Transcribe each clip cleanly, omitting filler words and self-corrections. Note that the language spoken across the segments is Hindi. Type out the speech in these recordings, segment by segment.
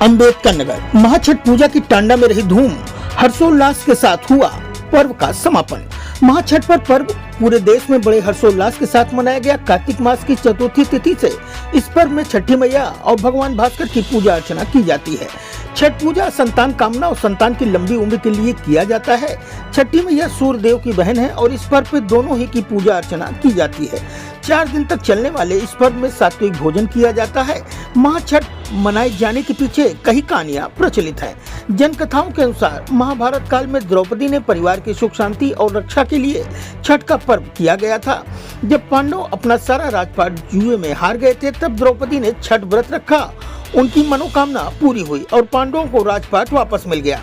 अम्बेडकर नगर महाछठ पूजा की टांडा में रही धूम, हर्षोल्लास के साथ हुआ पर्व का समापन। महाछठ पर पर्व पूरे देश में बड़े हर्षोल्लास के साथ मनाया गया। कार्तिक मास की चतुर्थी तिथि से इस पर्व में छठी मैया और भगवान भास्कर की पूजा अर्चना की जाती है। छठ पूजा संतान कामना और संतान की लंबी उम्र के लिए किया जाता है। छठी मैया सूर्य देव की बहन है और इस पर्व पे दोनों ही की पूजा अर्चना की जाती है। 4 दिन तक चलने वाले इस पर्व में सात्विक भोजन किया जाता है। महाछठ मनाए जाने के पीछे कई कहानियां प्रचलित हैं। जन कथाओं के अनुसार महाभारत काल में द्रौपदी ने परिवार की सुख शांति और रक्षा के लिए छठ का पर्व किया गया था। जब पांडव अपना सारा राजपाट जुए में हार गए थे, तब द्रौपदी ने छठ व्रत रखा। उनकी मनोकामना पूरी हुई और पांडवों को राजपाट वापस मिल गया।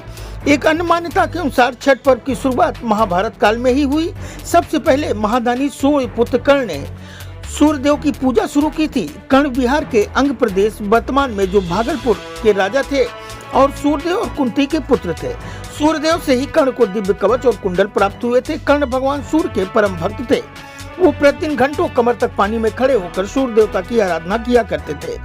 एक अन्य मान्यता के अनुसार छठ पर्व की शुरुआत महाभारत काल में ही हुई। सबसे पहले महादानी सूर्य पुत्र कर्ण ने सूर्य देव की पूजा शुरू की थी। कर्ण बिहार के अंग प्रदेश वर्तमान में जो भागलपुर के राजा थे और सूर्यदेव और कुंती के पुत्र थे। सूर्यदेव से ही कर्ण को दिव्य कवच और कुंडल प्राप्त हुए थे। कर्ण भगवान सूर्य के परम भक्त थे। वो प्रतिदिन घंटों कमर तक पानी में खड़े होकर सूर्य देवता की आराधना किया करते थे।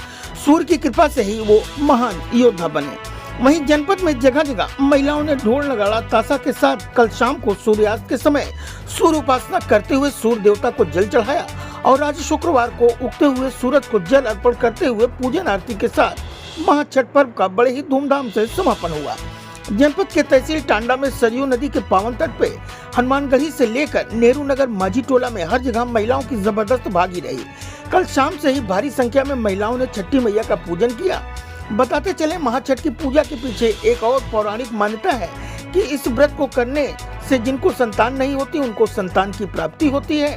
सूर्य की कृपा से ही वो महान योद्धा बने। वहीं जनपद में जगह जगह महिलाओं ने ढोल नगाड़ा ताशा के साथ कल शाम को सूर्यास्त के समय सूर्य उपासना करते हुए सूर्य देवता को जल चढ़ाया और आज शुक्रवार को उगते हुए सूरज को जल अर्पण करते हुए पूजन आरती के साथ महाछठ पर्व का बड़े ही धूमधाम से समापन हुआ। जनपद के तहसील टांडा में सरयू नदी के पावन तट पे हनुमानगढ़ी से लेकर नेहरू नगर माझी टोला में हर जगह महिलाओं की जबरदस्त भागी रही। कल शाम से ही भारी संख्या में महिलाओं ने छठी मैया का पूजन किया। बताते चले, महाछठ की पूजा के पीछे एक और पौराणिक मान्यता है कि इस व्रत को करने से जिनको संतान नहीं होती उनको संतान की प्राप्ति होती है,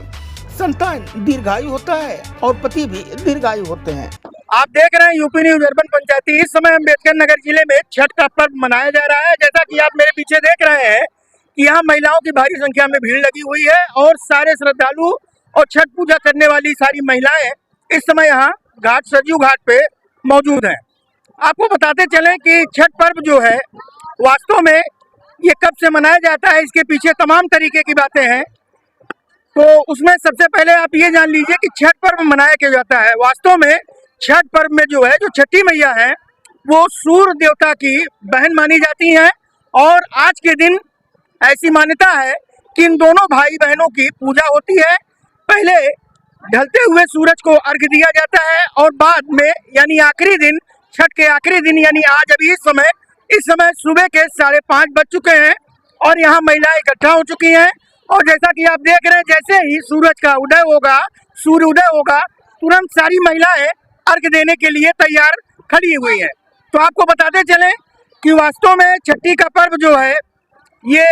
संतान दीर्घायु होता है और पति भी दीर्घायु होते हैं। आप देख रहे हैं यूपी न्यूज अर्बन पंचायती। इस समय अम्बेडकर नगर जिले में छठ का पर्व मनाया जा रहा है। जैसा कि आप मेरे पीछे देख रहे हैं कि यहाँ महिलाओं की भारी संख्या में भीड़ लगी हुई है और सारे श्रद्धालु और छठ पूजा करने वाली सारी महिलाएं इस समय यहाँ सरयू घाट पे मौजूद हैं। आपको बताते चलें कि छठ पर्व जो है वास्तव में ये कब से मनाया जाता है, इसके पीछे तमाम तरीके की बातें हैं। तो उसमें सबसे पहले आप ये जान लीजिए कि छठ पर्व मनाया क्यों जाता है। वास्तव में छठ पर्व में जो है, जो छठी मैया है वो सूर्य देवता की बहन मानी जाती हैं और आज के दिन ऐसी मान्यता है कि इन दोनों भाई बहनों की पूजा होती है। पहले ढलते हुए सूरज को अर्घ दिया जाता है और बाद में यानी आखिरी दिन, छठ के आखिरी दिन यानी आज अभी इस समय सुबह के 5:30 बज चुके हैं और यहाँ महिलाएं इकट्ठा हो चुकी हैं। और जैसा कि आप देख रहे हैं, जैसे ही सूरज का उदय होगा, सूर्य उदय होगा, तुरंत सारी महिलाएं अर्घ देने के लिए तैयार खड़ी हुई हैं। तो आपको बताते चलें कि वास्तव में छठी का पर्व जो है ये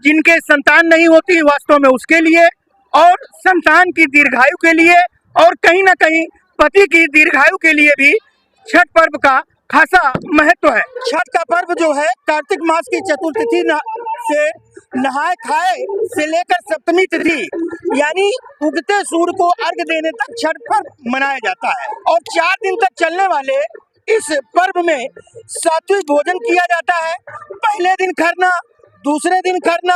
जिनके संतान नहीं होती वास्तव में उसके लिए और संतान की दीर्घायु के लिए और कहीं ना कहीं पति की दीर्घायु के लिए भी छठ पर्व का खासा महत्व है। छठ का पर्व जो है कार्तिक मास की चतुर्थी से नहाए खाए से लेकर सप्तमी तिथि यानी उगते सूर्य को अर्घ देने तक छठ पर्व मनाया जाता है और 4 दिन तक चलने वाले इस पर्व में सात्विक भोजन किया जाता है। पहले दिन खरना, दूसरे दिन खरना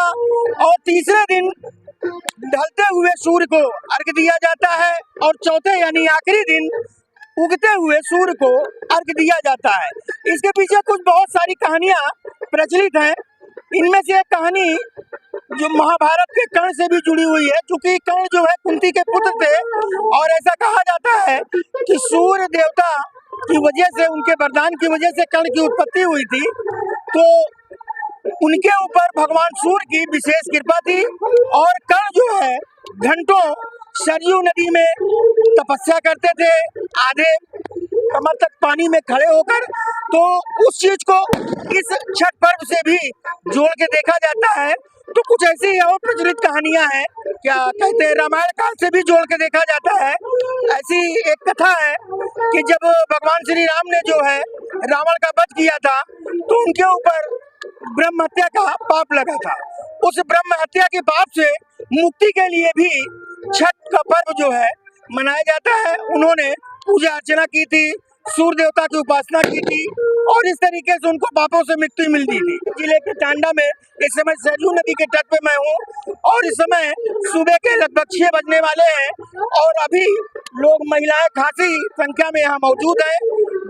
और तीसरे दिन ढलते हुए सूर्य को अर्घ दिया जाता है और चौथे यानी आखिरी दिन उगते हुए सूर्य को अर्घ दिया जाता है। इसके पीछे कुछ बहुत सारी कहानियां प्रचलित हैं। इनमें से एक कहानी जो महाभारत के कर्ण से भी जुड़ी हुई है, क्योंकि कर्ण जो है कुंती के पुत्र थे और ऐसा कहा जाता है कि सूर्य देवता की वजह से, उनके वरदान की वजह से कर्ण की उत्पत्ति हुई थी। तो उनके ऊपर भगवान सूर्य की विशेष कृपा थी और कर्ण जो है घंटों सरयू नदी में तपस्या करते थे, आधे कमर तक पानी में खड़े होकर। तो उस चीज को इस छठ पर्व से भी जोड़ के देखा जाता है। तो कुछ ऐसी और प्रचलित कहानियां हैं, क्या कहते हैं, रामायण काल से भी जोड़ के देखा जाता है। ऐसी एक कथा है कि जब भगवान श्री राम ने जो है रावण का वध किया था तो उनके ऊपर ब्रह्म हत्या का पाप लगा था। उस ब्रह्म हत्या के पाप से मुक्ति के लिए भी छठ का पर्व जो है मनाया जाता है। उन्होंने पूजा अर्चना की थी, सूर्य देवता की उपासना की थी और इस तरीके से उनको पापों से मुक्ति मिलती थी। जिले के टांडा में इस समय सरयू नदी के तट पे मैं हूँ और इस समय सुबह के लगभग 6 बजने वाले हैं और अभी लोग, महिलाएं खासी संख्या में यहाँ मौजूद हैं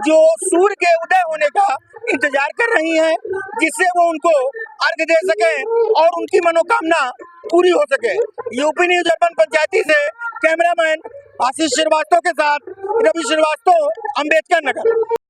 जो सूर्य के उदय होने का इंतजार कर रही हैं, जिससे वो उनको अर्घ दे सके और उनकी मनोकामना पूरी हो सके। यूपी न्यूज अर्बन पंचायती से कैमरामैन आशीष श्रीवास्तव के साथ रवि श्रीवास्तव, अम्बेडकर नगर।